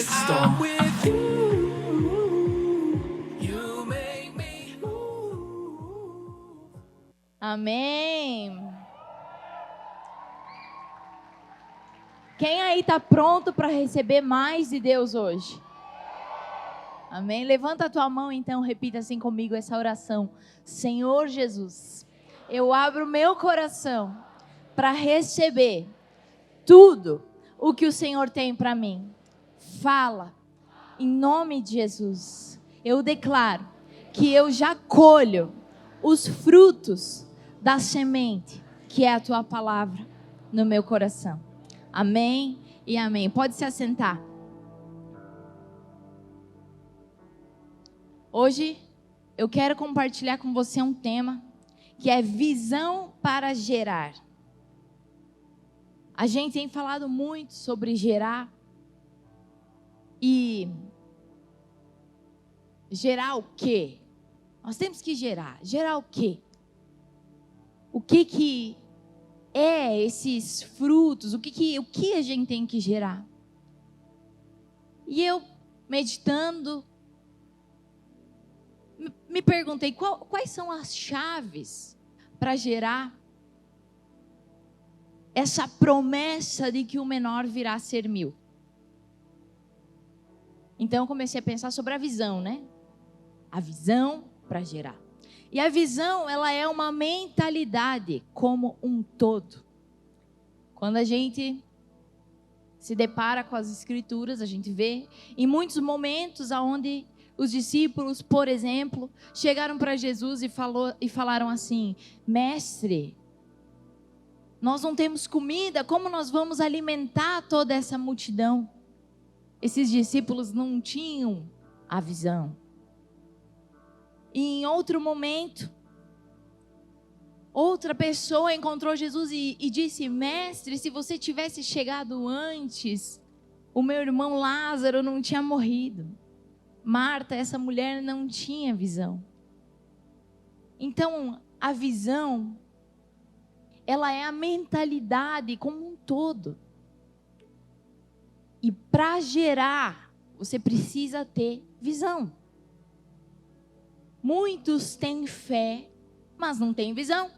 Cristo. Amém. Quem aí está pronto para receber mais de Deus hoje? Amém. Levanta a tua mão então, repita assim comigo essa oração. Senhor Jesus, eu abro meu coração para receber tudo o que o Senhor tem para mim. Fala, em nome de Jesus. Eu declaro que eu já colho os frutos da semente, que é a tua palavra, no meu coração. Amém e amém. Pode se assentar. Hoje eu quero compartilhar com você um tema que é visão para gerar. A gente tem falado muito sobre gerar e gerar o quê? Nós temos que gerar. Gerar o quê? O que é esses frutos? O que a gente tem que gerar? E eu, meditando, me perguntei quais são as chaves para gerar essa promessa de que o menor virá a ser 1000. Então eu comecei a pensar sobre a visão, né? A visão para gerar. E a visão, ela é uma mentalidade como um todo. Quando a gente se depara com as escrituras, a gente vê em muitos momentos onde os discípulos, por exemplo, chegaram para Jesus e falaram assim: Mestre, nós não temos comida, como nós vamos alimentar toda essa multidão? Esses discípulos não tinham a visão. E em outro momento, outra pessoa encontrou Jesus e disse: Mestre, se você tivesse chegado antes, o meu irmão Lázaro não tinha morrido. Marta, essa mulher, não tinha visão. Então, a visão, ela é a mentalidade como um todo. E para gerar, você precisa ter visão. Muitos têm fé, mas não têm visão.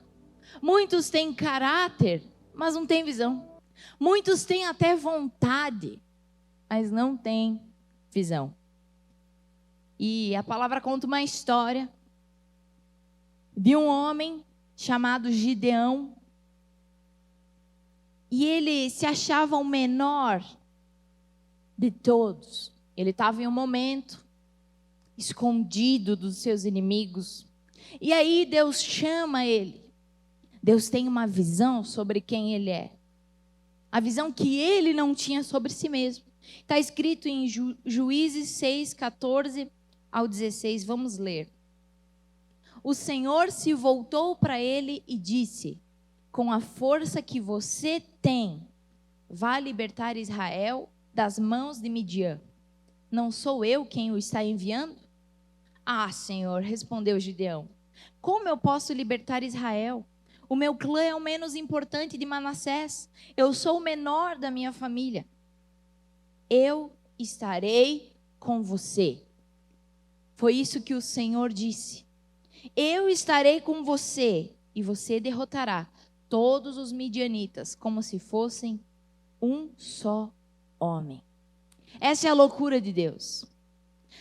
Muitos têm caráter, mas não têm visão. Muitos têm até vontade, mas não têm visão. E a palavra conta uma história de um homem chamado Gideão. E ele se achava o menor de todos. Ele estava em um momento escondido dos seus inimigos. E aí Deus chama ele. Deus tem uma visão sobre quem ele é. A visão que ele não tinha sobre si mesmo. Está escrito em Juízes 6, 14 ao 16. Vamos ler. O Senhor se voltou para ele e disse: com a força que você tem, vá libertar Israel das mãos de Midian. Não sou eu quem o está enviando? Ah, Senhor, respondeu Gideão. Como eu posso libertar Israel? O meu clã é o menos importante de Manassés. Eu sou o menor da minha família. Eu estarei com você. Foi isso que o Senhor disse. Eu estarei com você e você derrotará todos os midianitas como se fossem um só homem. Essa é a loucura de Deus.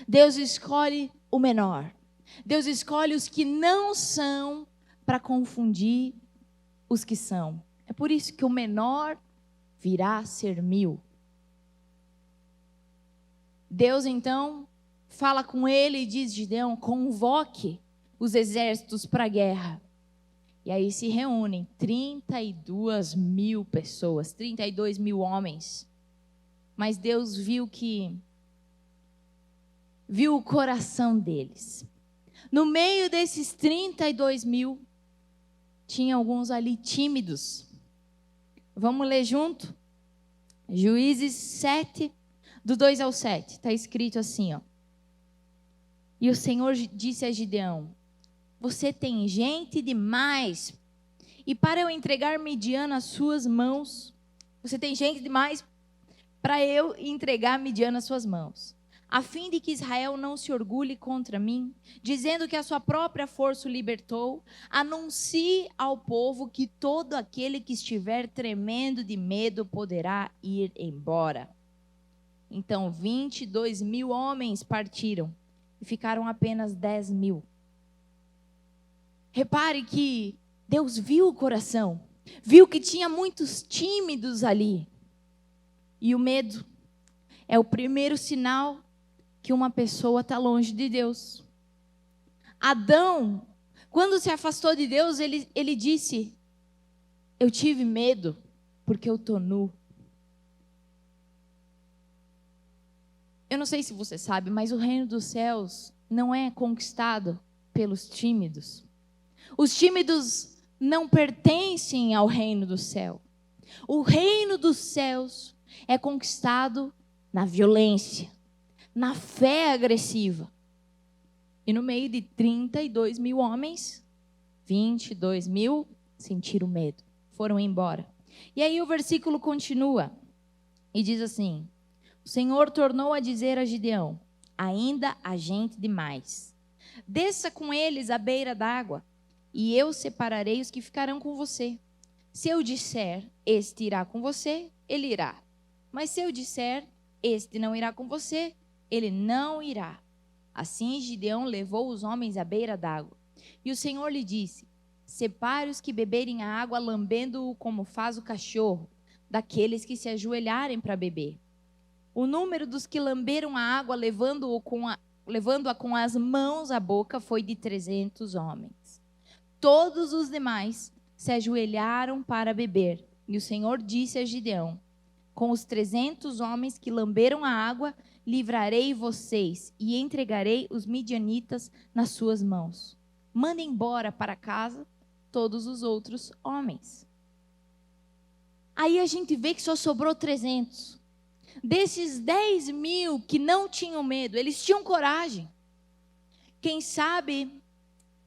Deus escolhe o menor. Deus escolhe os que não são para confundir os que são. É por isso que o menor virá a ser 1000. Deus então fala com ele e diz: Gideão, convoque os exércitos para a guerra. E aí se reúnem 32.000 pessoas, 32.000 homens. Mas Deus viu o coração deles. No meio desses 32.000, tinha alguns ali tímidos. Vamos ler junto? Juízes 7, do 2 ao 7. Está escrito assim, ó. E o Senhor disse a Gideão: você tem gente demais, e para eu entregar Midian nas suas mãos, você tem gente demais para eu entregar Midian nas suas mãos, a fim de que Israel não se orgulhe contra mim, dizendo que a sua própria força o libertou. Anuncie ao povo que todo aquele que estiver tremendo de medo poderá ir embora. Então 22.000 homens partiram e ficaram apenas 10.000. Repare que Deus viu o coração, viu que tinha muitos tímidos ali. E o medo é o primeiro sinal que uma pessoa está longe de Deus. Adão, quando se afastou de Deus, ele disse: eu tive medo porque eu estou nu. Eu não sei se você sabe, mas o reino dos céus não é conquistado pelos tímidos. Os tímidos não pertencem ao reino do céu. O reino dos céus é conquistado na violência, na fé agressiva. E no meio de 32.000 homens, 22.000 sentiram medo, foram embora. E aí o versículo continua e diz assim: o Senhor tornou a dizer a Gideão: ainda há gente demais. Desça com eles à beira d'água, e eu separarei os que ficarão com você. Se eu disser, este irá com você, ele irá. Mas se eu disser, este não irá com você, ele não irá. Assim Gideão levou os homens à beira d'água. E o Senhor lhe disse: separe os que beberem a água lambendo-o como faz o cachorro, daqueles que se ajoelharem para beber. O número dos que lamberam a água levando-a com as mãos à boca foi de 300 homens. Todos os demais se ajoelharam para beber. E o Senhor disse a Gideão: com os 300 homens que lamberam a água, livrarei vocês e entregarei os midianitas nas suas mãos. Mande embora para casa todos os outros homens. Aí a gente vê que só sobrou 300. Desses 10.000 que não tinham medo, eles tinham coragem. Quem sabe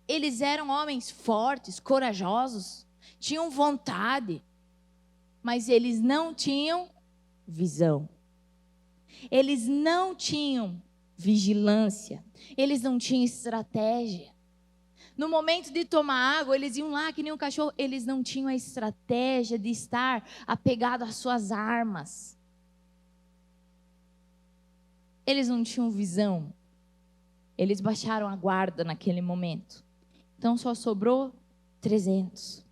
eles eram homens fortes, corajosos, tinham vontade, mas eles não tinham visão. Eles não tinham vigilância, eles não tinham estratégia. No momento de tomar água, eles iam lá que nem um cachorro, eles não tinham a estratégia de estar apegado às suas armas. Eles não tinham visão. Eles baixaram a guarda naquele momento. Então só sobrou 300.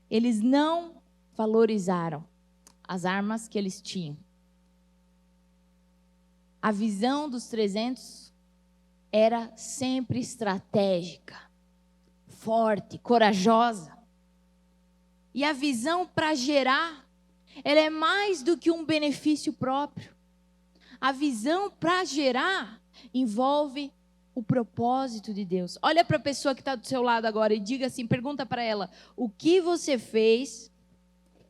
Eles não valorizaram as armas que eles tinham. A visão dos 300 era sempre estratégica, forte, corajosa. E a visão para gerar, ela é mais do que um benefício próprio. A visão para gerar envolve o propósito de Deus. Olha para a pessoa que está do seu lado agora e diga assim, pergunta para ela: o que você fez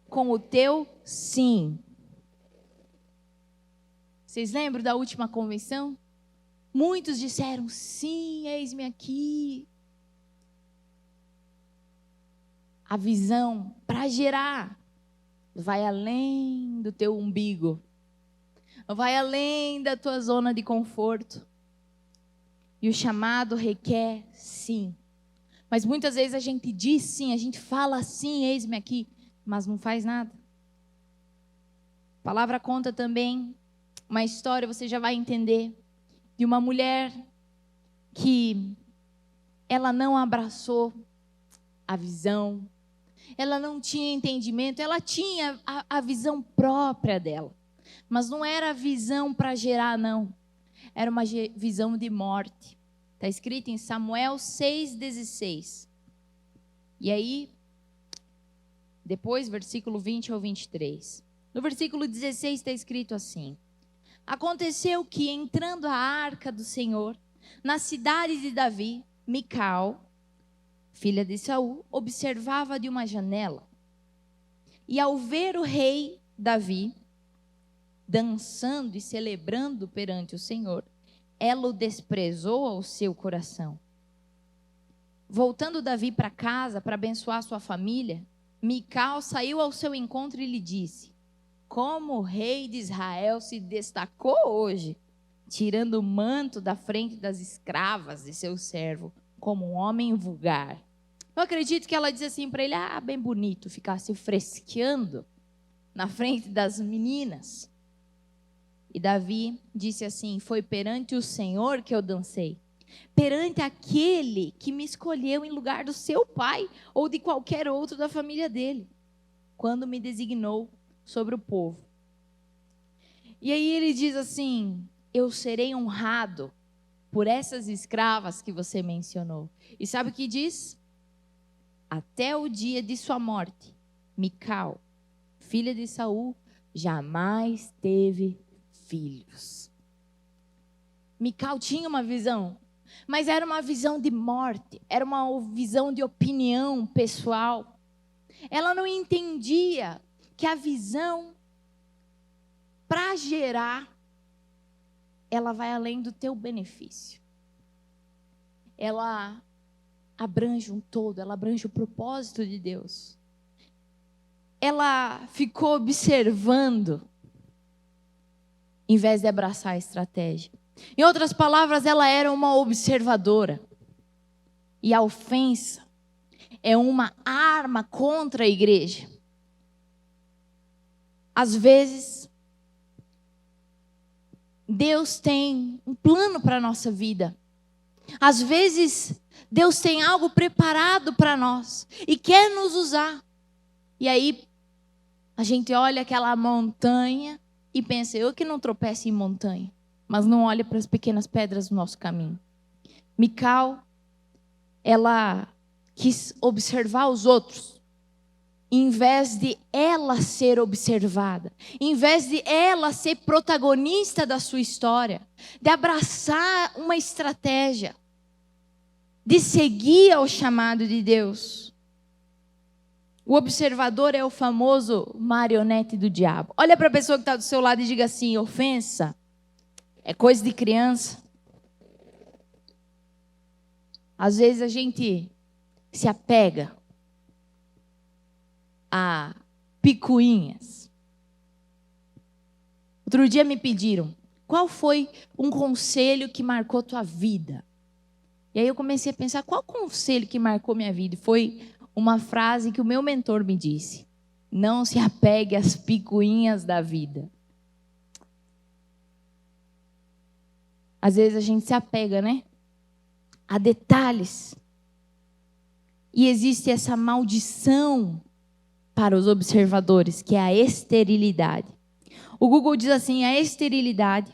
com o teu sim? Vocês lembram da última convenção? Muitos disseram: sim, eis-me aqui. A visão para gerar vai além do teu umbigo, vai além da tua zona de conforto. E o chamado requer sim. Mas muitas vezes a gente diz sim, a gente fala sim, eis-me aqui, mas não faz nada. A palavra conta também uma história, você já vai entender, de uma mulher que ela não abraçou a visão, ela não tinha entendimento, ela tinha a visão própria dela, mas não era a visão para gerar, não. Era uma visão de morte. Está escrito em Samuel 6,16. E aí, depois, versículo 20 ao 23. No versículo 16 está escrito assim: aconteceu que, entrando a arca do Senhor, na cidade de Davi, Mical, filha de Saul, observava de uma janela. E ao ver o rei Davi dançando e celebrando perante o Senhor, ela o desprezou ao seu coração. Voltando Davi para casa para abençoar sua família, Mical saiu ao seu encontro e lhe disse: como o rei de Israel se destacou hoje, tirando o manto da frente das escravas de seu servo, como um homem vulgar. Eu acredito que ela diz assim para ele, bem bonito ficar se fresqueando na frente das meninas. E Davi disse assim, foi perante o Senhor que eu dancei, perante aquele que me escolheu em lugar do seu pai ou de qualquer outro da família dele, quando me designou sobre o povo. E aí ele diz assim, eu serei honrado por essas escravas que você mencionou. E sabe o que diz? Até o dia de sua morte, Mical, filha de Saul, jamais teve filhos. Mical tinha uma visão, mas era uma visão de morte, era uma visão de opinião pessoal. Ela não entendia que a visão, para gerar, ela vai além do teu benefício. Ela abrange um todo, ela abrange o propósito de Deus. Ela ficou observando, em vez de abraçar a estratégia. Em outras palavras, ela era uma observadora. E a ofensa é uma arma contra a igreja. Às vezes, Deus tem um plano para a nossa vida. Às vezes, Deus tem algo preparado para nós e quer nos usar. E aí, a gente olha aquela montanha e pensa, eu que não tropeço em montanha, mas não olha para as pequenas pedras do nosso caminho. Mical, ela quis observar os outros, em vez de ela ser observada, em vez de ela ser protagonista da sua história, de abraçar uma estratégia, de seguir ao chamado de Deus. O observador é o famoso marionete do diabo. Olha para a pessoa que está do seu lado e diga assim, ofensa é coisa de criança. Às vezes a gente se apega a picuinhas. Outro dia me pediram, qual foi um conselho que marcou tua vida? E aí eu comecei a pensar, qual conselho que marcou minha vida? Foi uma frase que o meu mentor me disse, não se apegue às picuinhas da vida. Às vezes a gente se apega, né? A detalhes. E existe essa maldição para os observadores, que é a esterilidade. O Google diz assim, a esterilidade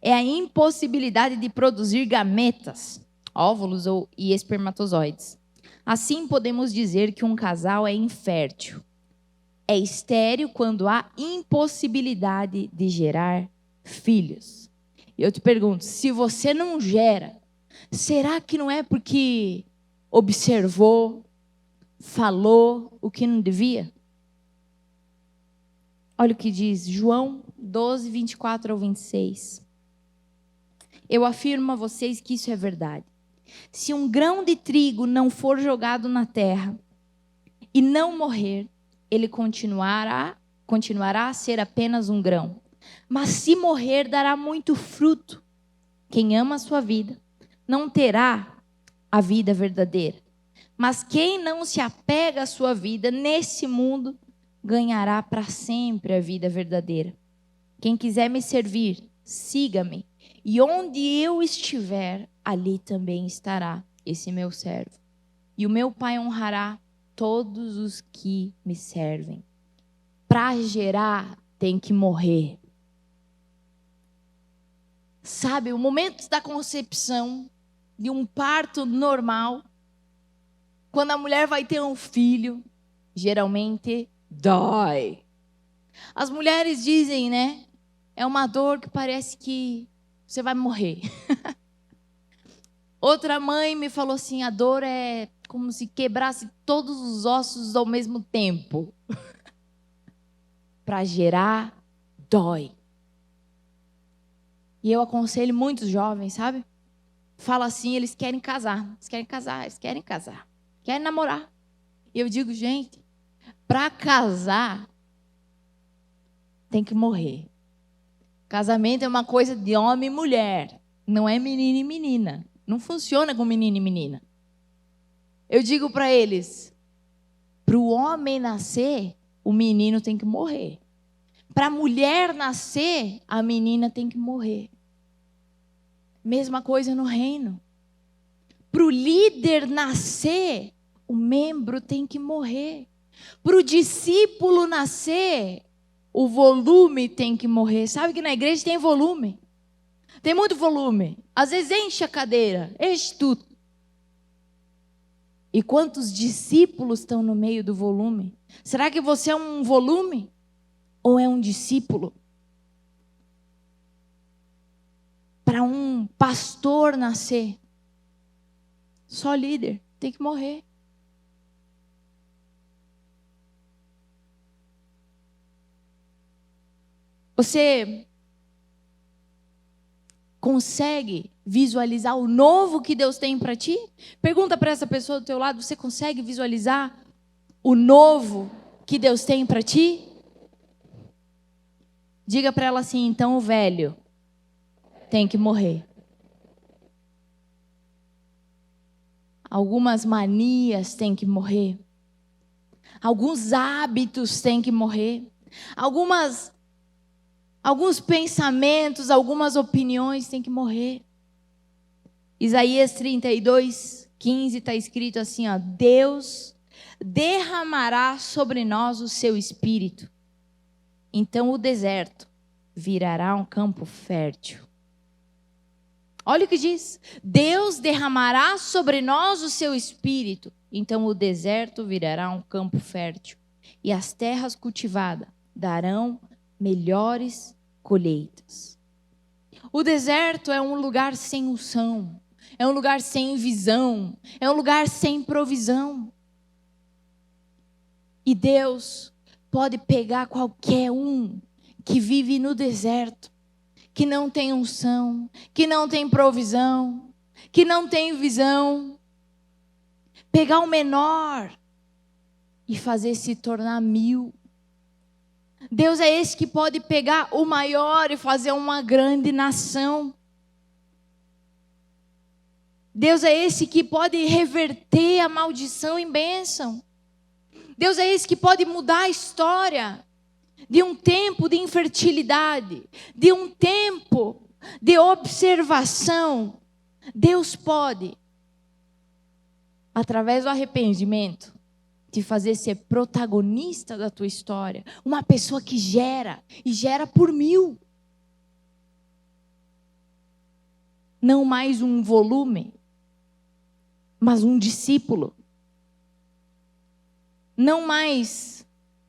é a impossibilidade de produzir gametas, óvulos e espermatozoides. Assim podemos dizer que um casal é infértil. É estéril quando há impossibilidade de gerar filhos. E eu te pergunto, se você não gera, será que não é porque observou, falou o que não devia? Olha o que diz João 12, 24 ao 26. Eu afirmo a vocês que isso é verdade. Se um grão de trigo não for jogado na terra e não morrer, ele continuará a ser apenas um grão. Mas se morrer, dará muito fruto. Quem ama a sua vida não terá a vida verdadeira. Mas quem não se apega à sua vida nesse mundo, ganhará para sempre a vida verdadeira. Quem quiser me servir, siga-me. E onde eu estiver, ali também estará esse meu servo. E o meu Pai honrará todos os que me servem. Para gerar, tem que morrer. Sabe, o momento da concepção, de um parto normal, quando a mulher vai ter um filho, geralmente dói. As mulheres dizem, né? É uma dor que parece que você vai morrer. Outra mãe me falou assim, a dor é como se quebrasse todos os ossos ao mesmo tempo. Para gerar, dói. E eu aconselho muitos jovens, sabe? Fala assim, eles querem casar, querem namorar. E eu digo, gente, para casar, tem que morrer. Casamento é uma coisa de homem e mulher, não é menino e menina. Não funciona com menino e menina. Eu digo para eles, para o homem nascer, o menino tem que morrer. Para a mulher nascer, a menina tem que morrer. Mesma coisa no reino. Para o líder nascer, o membro tem que morrer. Para o discípulo nascer, o volume tem que morrer. Sabe que na igreja tem volume? Tem muito volume. Às vezes enche a cadeira, enche tudo. E quantos discípulos estão no meio do volume? Será que você é um volume? Ou é um discípulo? Para um pastor nascer, só líder tem que morrer. Você consegue visualizar o novo que Deus tem para ti? Pergunta para essa pessoa do teu lado, você consegue visualizar o novo que Deus tem para ti? Diga para ela assim, então o velho tem que morrer. Algumas manias têm que morrer. Alguns hábitos têm que morrer. Alguns pensamentos, algumas opiniões têm que morrer. Isaías 32:15 está escrito assim, ó, Deus derramará sobre nós o seu espírito. Então o deserto virará um campo fértil. Olha o que diz. Deus derramará sobre nós o seu espírito. Então o deserto virará um campo fértil. E as terras cultivadas darão melhores colheitas. O deserto é um lugar sem unção. É um lugar sem visão. É um lugar sem provisão. E Deus pode pegar qualquer um que vive no deserto, que não tem unção, que não tem provisão, que não tem visão. Pegar o menor e fazer se tornar 1000. Deus é esse que pode pegar o maior e fazer uma grande nação. Deus é esse que pode reverter a maldição em bênção. Deus é esse que pode mudar a história de um tempo de infertilidade, de um tempo de observação. Deus pode, através do arrependimento, te fazer ser protagonista da tua história. Uma pessoa que gera, e gera por 1000. Não mais um volume, mas um discípulo. Não mais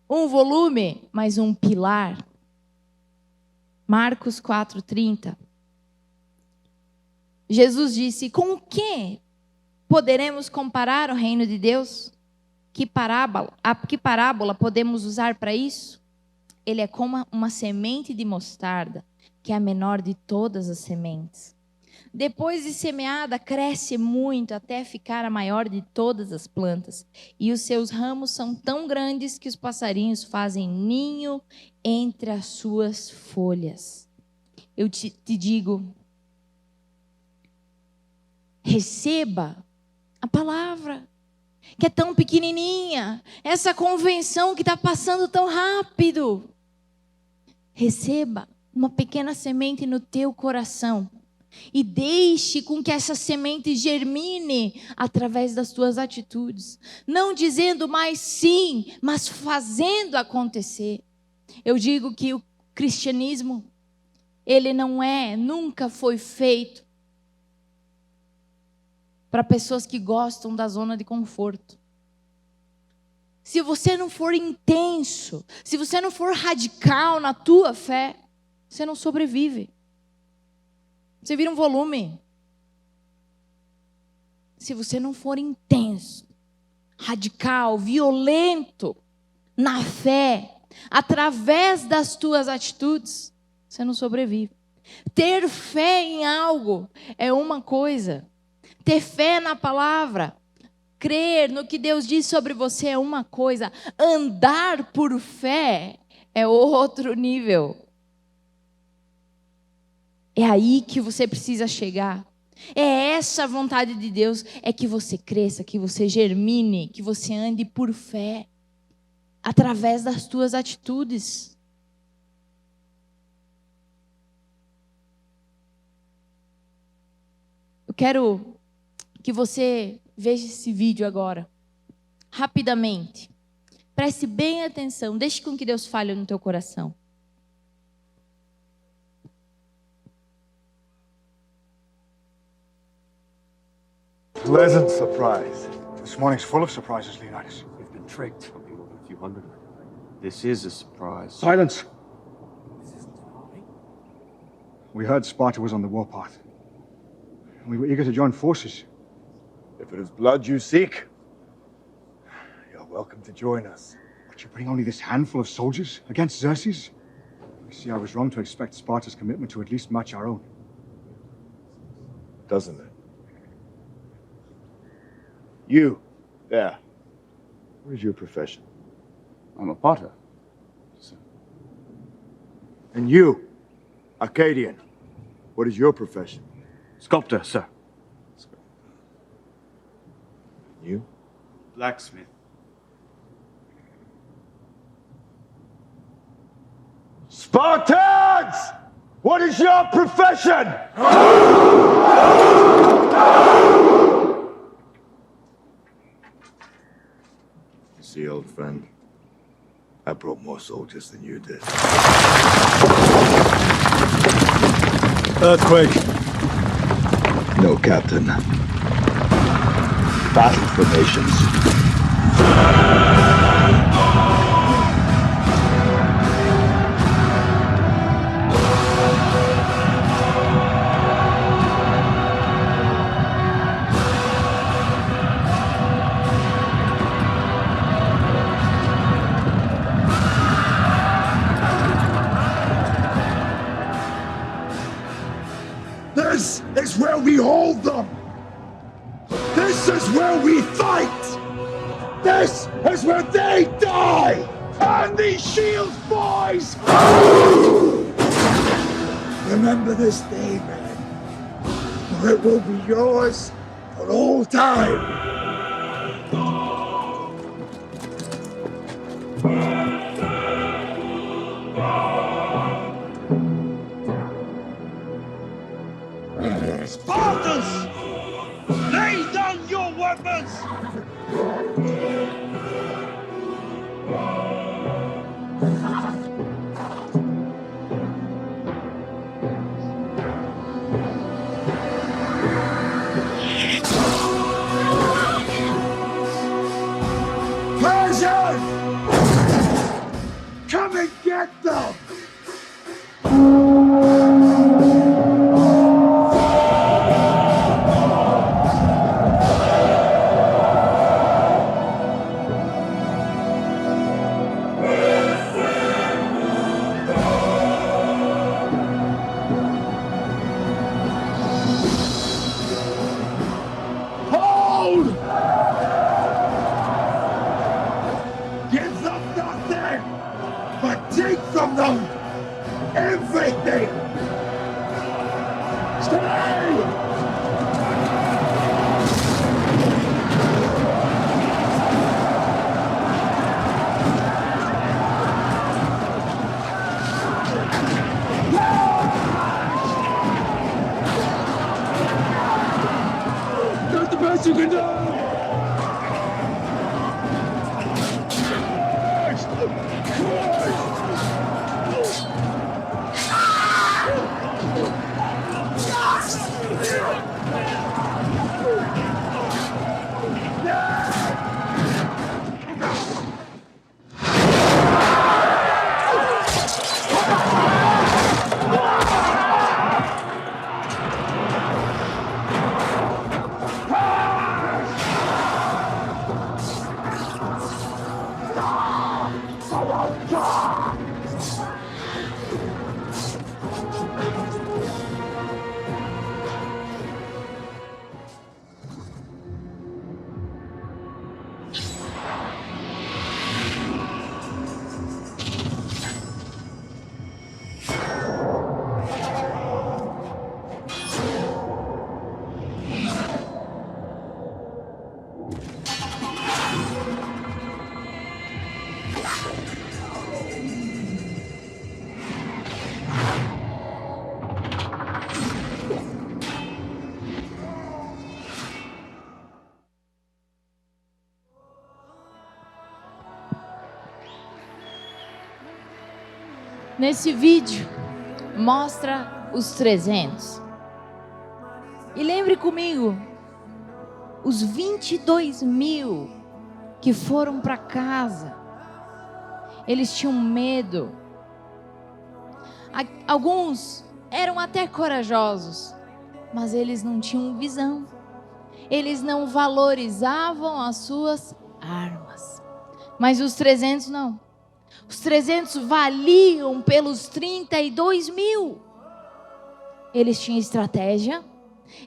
um volume, mas um pilar. Marcos 4:30. Jesus disse, com o que poderemos comparar o reino de Deus? Que parábola podemos usar para isso? Ele é como uma semente de mostarda, que é a menor de todas as sementes. Depois de semeada, cresce muito até ficar a maior de todas as plantas. E os seus ramos são tão grandes que os passarinhos fazem ninho entre as suas folhas. Eu te digo, receba a palavra, que é tão pequenininha, essa convenção que está passando tão rápido. Receba uma pequena semente no teu coração. E deixe com que essa semente germine através das tuas atitudes. Não dizendo mais sim, mas fazendo acontecer. Eu digo que o cristianismo, ele nunca foi feito para pessoas que gostam da zona de conforto. Se você não for intenso, se você não for radical na tua fé, você não sobrevive. Você vira um volume. Se você não for intenso, radical, violento na fé, através das tuas atitudes, você não sobrevive. Ter fé em algo é uma coisa. Ter fé na palavra, crer no que Deus diz sobre você é uma coisa. Andar por fé É outro nível. É aí que você precisa chegar. É essa a vontade de Deus, é que você cresça, que você germine, que você ande por fé, através das tuas atitudes. Eu quero que você veja esse vídeo agora, rapidamente. Preste bem atenção, deixe com que Deus fale no teu coração. Pleasant surprise. This morning's full of surprises, Leonidas. We've been tricked. There'll be more than a few hundred. This is a surprise. Silence! We heard Sparta was on the warpath. And we were eager to join forces. If it is blood you seek, you're welcome to join us. But you bring only this handful of soldiers against Xerxes? You see, I was wrong to expect Sparta's commitment to at least match our own. Doesn't it? You, there. What is your profession? I'm a potter. And you, Arcadian. What is your profession? Sculptor, sir. You? Blacksmith. Spartans! What is your profession? You see, old friend, I brought more soldiers than you did. Earthquake. No, Captain. Battle formations. This is where we hold them! This is where we fight! This is where they die! On these shields, boys! Remember this day, man. For it will be yours for all time. Spartans! Lay down your weapons! Persians! Come and get them! Hold! Give them nothing, but take from them everything! Stay! That's the best you can do! Nesse vídeo, mostra os 300. E lembre comigo, os 22.000 que foram para casa, eles tinham medo. Alguns eram até corajosos, mas eles não tinham visão. Eles não valorizavam as suas armas. Mas os 300 não. Os 300 valiam pelos 32.000. Eles tinham estratégia,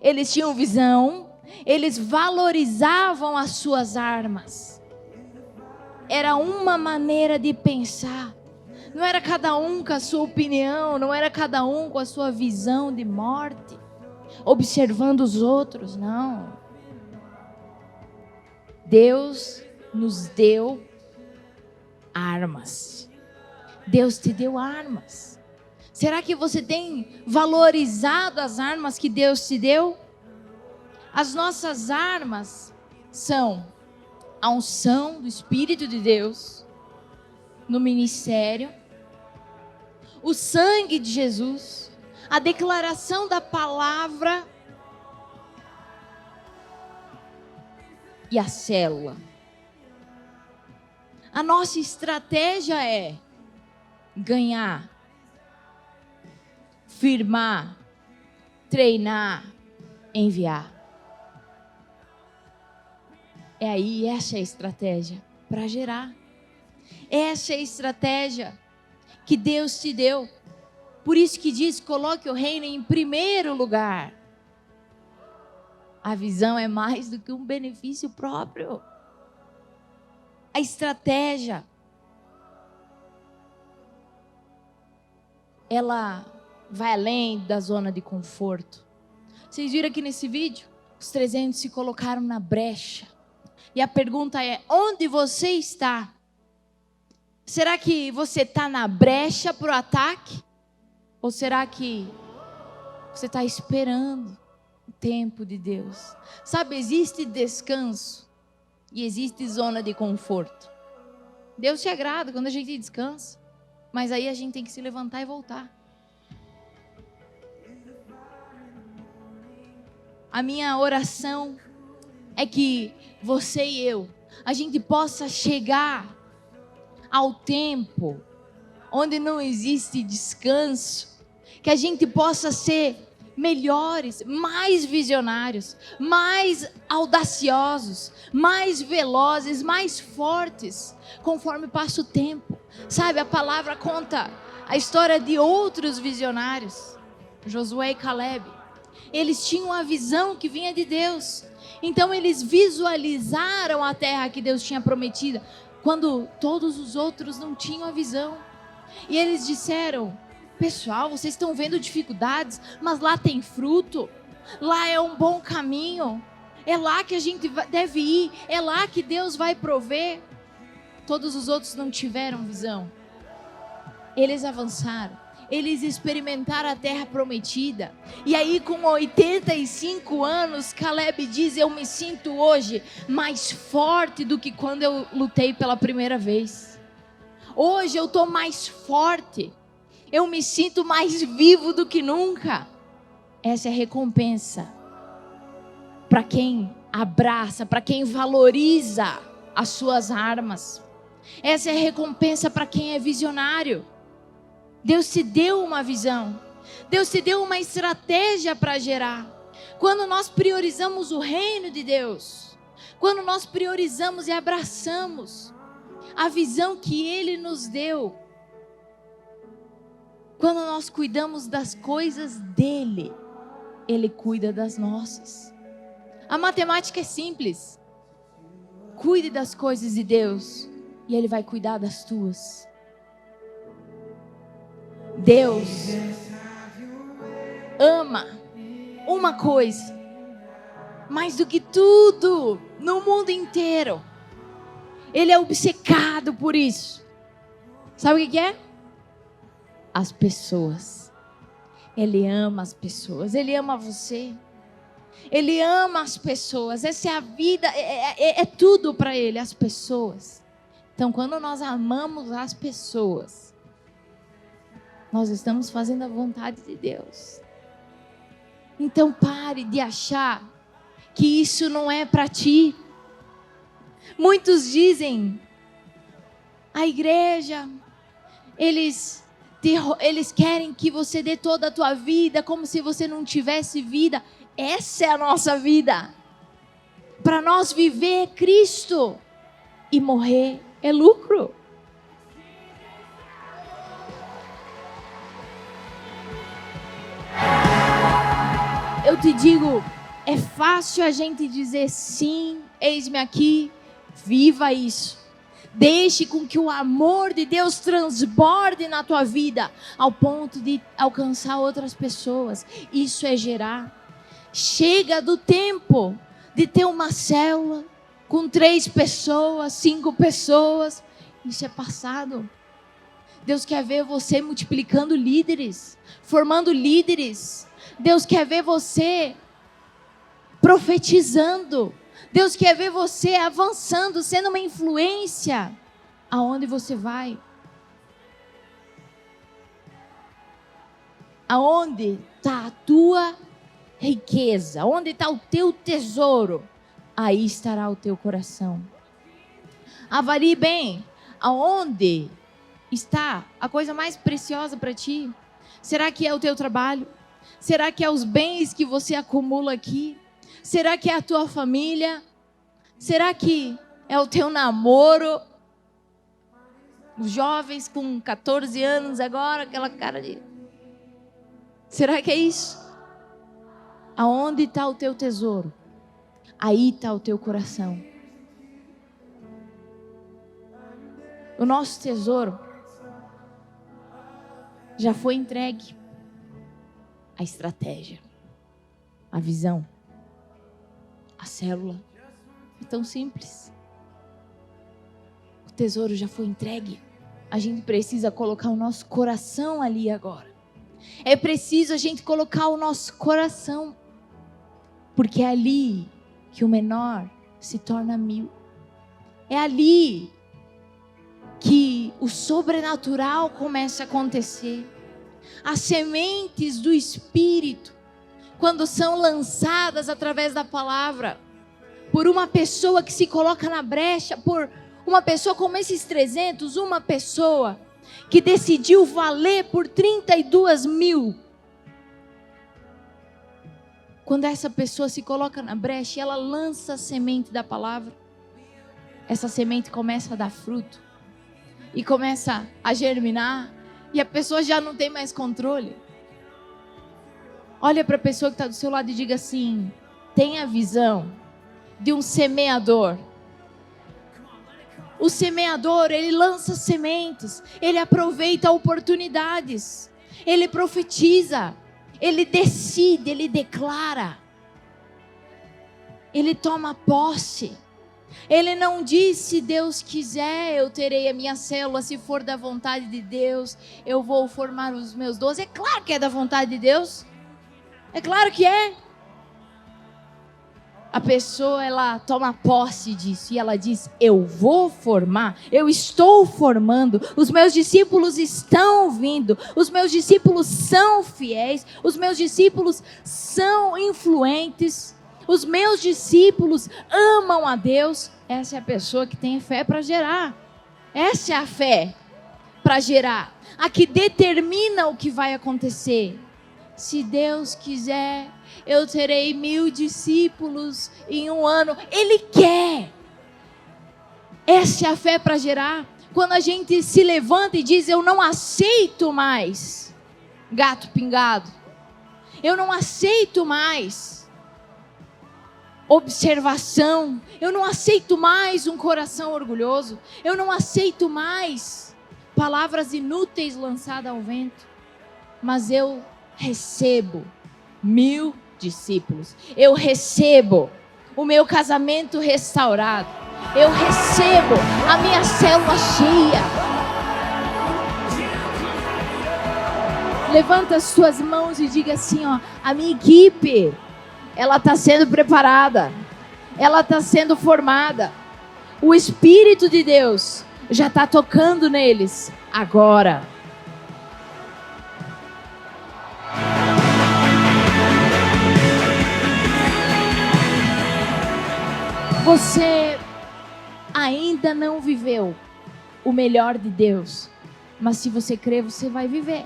eles tinham visão, eles valorizavam as suas armas. Era uma maneira de pensar. Não era cada um com a sua opinião, não era cada um com a sua visão de morte, observando os outros, não. Deus nos deu armas. Deus te deu armas. Será que você tem valorizado as armas que Deus te deu? As nossas armas são a unção do Espírito de Deus no ministério, o sangue de Jesus, a declaração da palavra e a célula. A nossa estratégia é ganhar, firmar, treinar, enviar. Essa é a estratégia para gerar. Essa é a estratégia que Deus te deu. Por isso que diz, coloque o reino em primeiro lugar. A visão é mais do que um benefício próprio. A estratégia, ela vai além da zona de conforto. Vocês viram aqui nesse vídeo? Os 300 se colocaram na brecha. E a pergunta é, onde você está? Será que você está na brecha para o ataque? Ou será que você está esperando o tempo de Deus? Sabe, existe descanso e existe zona de conforto. Deus te agrada quando a gente descansa, mas aí a gente tem que se levantar e voltar. A minha oração é que você e eu, a gente possa chegar ao tempo onde não existe descanso, que a gente possa ser melhores, mais visionários, mais audaciosos, mais velozes, mais fortes, conforme passa o tempo. Sabe, a palavra conta a história de outros visionários, Josué e Caleb. Eles tinham a visão que vinha de Deus, então eles visualizaram a terra que Deus tinha prometida, quando todos os outros não tinham a visão. E eles disseram, pessoal, vocês estão vendo dificuldades, mas lá tem fruto, lá é um bom caminho, é lá que a gente deve ir, é lá que Deus vai prover. Todos os outros não tiveram visão. Eles avançaram, eles experimentaram a terra prometida. E aí, com 85 anos, Caleb diz, eu me sinto hoje mais forte do que quando eu lutei pela primeira vez. Hoje eu estou mais forte, eu me sinto mais vivo do que nunca. Essa é a recompensa para quem abraça, para quem valoriza as suas armas. Essa é a recompensa para quem é visionário. Deus te deu uma visão, Deus te deu uma estratégia para gerar. Quando nós priorizamos o reino de Deus, quando nós priorizamos e abraçamos a visão que Ele nos deu, quando nós cuidamos das coisas dEle, Ele cuida das nossas. A matemática é simples. Cuide das coisas de Deus e Ele vai cuidar das tuas. Deus ama uma coisa mais do que tudo no mundo inteiro. Ele é obcecado por isso. Sabe o que é? As pessoas. Ele ama as pessoas. Ele ama você. Ele ama as pessoas. Essa é a vida. É tudo para Ele, as pessoas. Então, quando nós amamos as pessoas, nós estamos fazendo a vontade de Deus. Então pare de achar que isso não é para ti. Muitos dizem, a igreja, eles querem que você dê toda a tua vida, como se você não tivesse vida. Essa é a nossa vida. Para nós viver é Cristo e morrer é lucro. Eu te digo, é fácil a gente dizer sim, eis-me aqui, viva isso. Deixe com que o amor de Deus transborde na tua vida, ao ponto de alcançar outras pessoas. Isso é gerar. Chega do tempo de ter uma célula com 3 pessoas, 5 pessoas. Isso é passado. Deus quer ver você multiplicando líderes, formando líderes. Deus quer ver você profetizando. Deus quer ver você avançando, sendo uma influência aonde você vai. Aonde está a tua riqueza? Onde está o teu tesouro? Aí estará o teu coração. Avalie bem, aonde está a coisa mais preciosa para ti? Será que é o teu trabalho? Será que é os bens que você acumula aqui? Será que é a tua família? Será que é o teu namoro? Os jovens com 14 anos agora, aquela cara de... Será que é isso? Aonde está o teu tesouro? Aí está o teu coração. O nosso tesouro já foi entregue. A estratégia, a visão, a célula. É tão simples. O tesouro já foi entregue. A gente precisa colocar o nosso coração ali agora. É preciso a gente colocar o nosso coração. Porque é ali que o menor se torna 1000. É ali que o sobrenatural começa a acontecer. As sementes do Espírito, quando são lançadas através da palavra, por uma pessoa que se coloca na brecha, por uma pessoa como esses 300, uma pessoa que decidiu valer por 32.000. Quando essa pessoa se coloca na brecha e ela lança a semente da palavra, essa semente começa a dar fruto e começa a germinar. E a pessoa já não tem mais controle. Olha para a pessoa que está do seu lado e diga assim: tenha a visão de um semeador. O semeador, ele lança sementes, ele aproveita oportunidades, ele profetiza, ele decide, ele declara, ele toma posse. Ele não diz: se Deus quiser, eu terei a minha célula. Se for da vontade de Deus, eu vou formar os meus 12. É claro que é da vontade de Deus. É claro que é. A pessoa, ela toma posse disso e ela diz: eu vou formar, eu estou formando, os meus discípulos estão vindo, os meus discípulos são fiéis, os meus discípulos são influentes. Os meus discípulos amam a Deus. Essa é a pessoa que tem fé para gerar. Essa é a fé para gerar. A que determina o que vai acontecer. Se Deus quiser, eu terei 1000 discípulos em um ano. Ele quer. Essa é a fé para gerar. Quando a gente se levanta e diz: eu não aceito mais gato pingado. Eu não aceito mais observação, eu não aceito mais um coração orgulhoso, eu não aceito mais palavras inúteis lançadas ao vento, mas eu recebo 1000 discípulos, eu recebo o meu casamento restaurado, eu recebo a minha célula cheia. Levanta as suas mãos e diga assim: ó, a minha equipe, ela está sendo preparada, ela está sendo formada. O Espírito de Deus já está tocando neles agora. Você ainda não viveu o melhor de Deus, mas se você crê, você vai viver.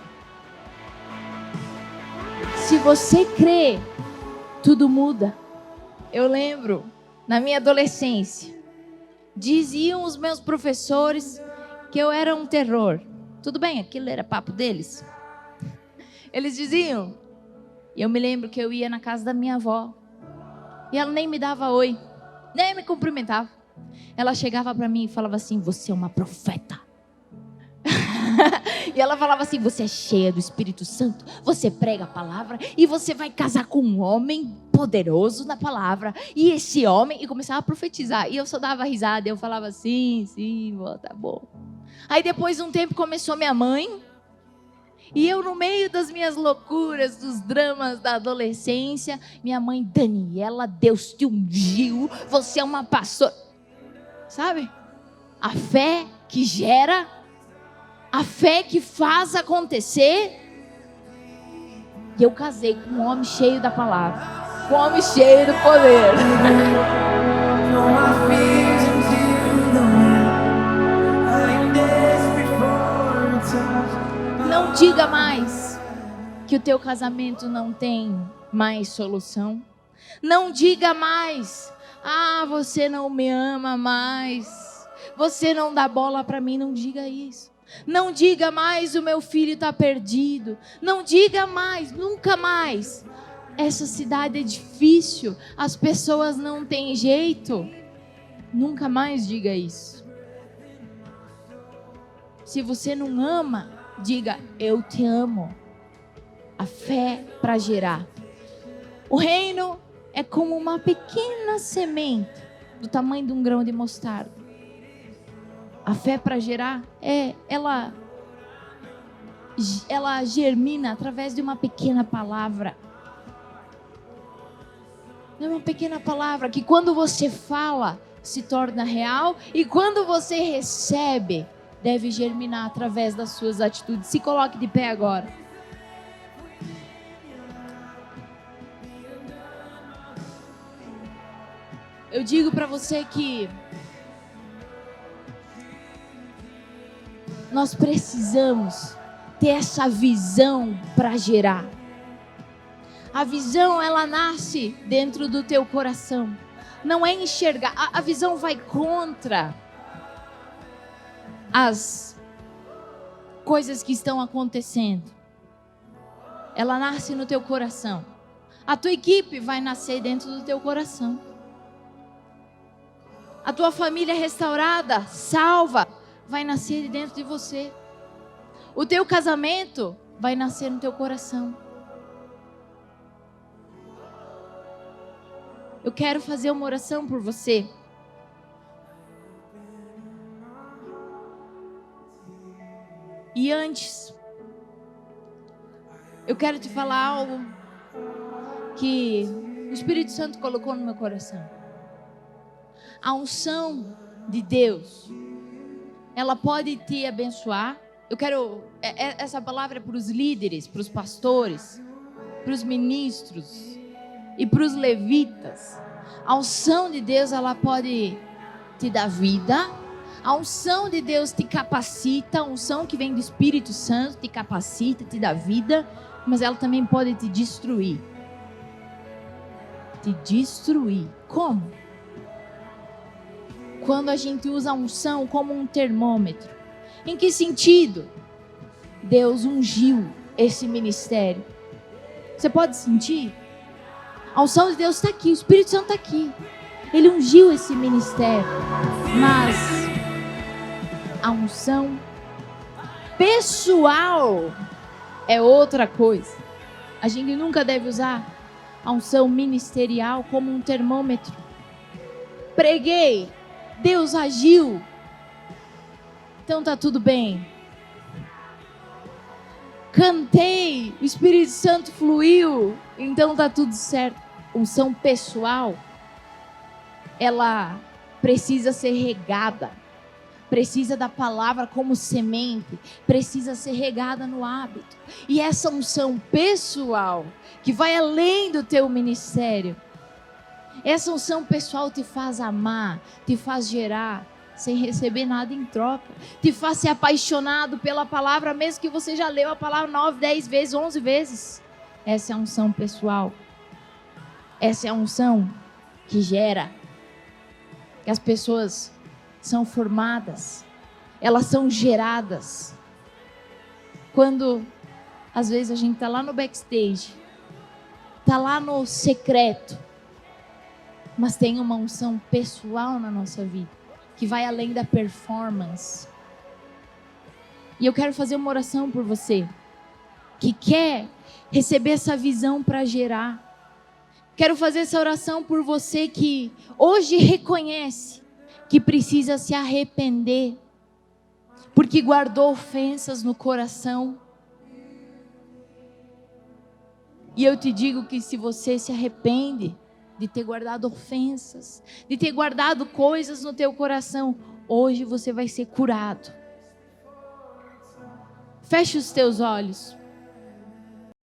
Se você crê, tudo muda. Eu lembro, na minha adolescência, diziam os meus professores que eu era um terror. Tudo bem, aquilo era papo deles. Eles diziam. E eu me lembro que eu ia na casa da minha avó. E ela nem me dava oi, nem me cumprimentava. Ela chegava para mim e falava assim: você é uma profeta. E ela falava assim: você é cheia do Espírito Santo, você prega a palavra e você vai casar com um homem poderoso na palavra. E esse homem... E começava a profetizar. E eu só dava risada. Eu falava: sim, vó, tá bom. Aí depois de um tempo começou minha mãe. E eu, no meio das minhas loucuras, dos dramas da adolescência, minha mãe: Daniela, Deus te ungiu, você é uma pastora. Sabe? A fé que gera, a fé que faz acontecer. E eu casei com um homem cheio da palavra, com um homem cheio do poder. Não diga mais que o teu casamento não tem mais solução. Não diga mais: ah, você não me ama mais, você não dá bola para mim. Não diga isso. Não diga mais: o meu filho está perdido. Não diga mais, nunca mais: essa cidade é difícil, as pessoas não têm jeito. Nunca mais diga isso. Se você não ama, diga: eu te amo. A fé para gerar. O reino é como uma pequena semente do tamanho de um grão de mostarda. A fé para gerar ela germina através de uma pequena palavra. É uma pequena palavra que, quando você fala, se torna real, e quando você recebe, deve germinar através das suas atitudes. Se coloque de pé agora. Eu digo para você que nós precisamos ter essa visão para gerar. A visão, ela nasce dentro do teu coração. Não é enxergar. A visão vai contra as coisas que estão acontecendo. Ela nasce no teu coração. A tua equipe vai nascer dentro do teu coração. A tua família restaurada, salva, vai nascer de dentro de você. O teu casamento vai nascer no teu coração. Eu quero fazer uma oração por você. E antes, eu quero te falar algo que o Espírito Santo colocou no meu coração. A unção de Deus, ela pode te abençoar. Eu quero, essa palavra é para os líderes, para os pastores, para os ministros e para os levitas. A unção de Deus, ela pode te dar vida. A unção de Deus te capacita. A unção que vem do Espírito Santo te capacita, te dá vida. Mas ela também pode te destruir. Te destruir. Como? Quando a gente usa a unção como um termômetro. Em que sentido? Deus ungiu esse ministério. Você pode sentir? A unção de Deus está aqui, o Espírito Santo está aqui. Ele ungiu esse ministério. Mas a unção pessoal é outra coisa. A gente nunca deve usar a unção ministerial como um termômetro. Preguei, Deus agiu, então tá tudo bem. Cantei, o Espírito Santo fluiu, então tá tudo certo. Unção pessoal, ela precisa ser regada, precisa da palavra como semente, precisa ser regada no hábito. E essa unção pessoal, que vai além do teu ministério, Essa unção pessoal te faz amar, te faz gerar, sem receber nada em troca. Te faz ser apaixonado pela palavra, mesmo que você já leu a palavra 9, 10 vezes, 11 vezes. Essa é a unção pessoal. Essa é a unção que gera. Que as pessoas são formadas. Elas são geradas. Quando, às vezes, a gente está lá no backstage, está lá no secreto, mas tem uma unção pessoal na nossa vida, que vai além da performance. E eu quero fazer uma oração por você, que quer receber essa visão para gerar. Quero fazer essa oração por você que hoje reconhece que precisa se arrepender, porque guardou ofensas no coração. E eu te digo que se você se arrepende de ter guardado ofensas, de ter guardado coisas no teu coração, hoje você vai ser curado. Feche os teus olhos.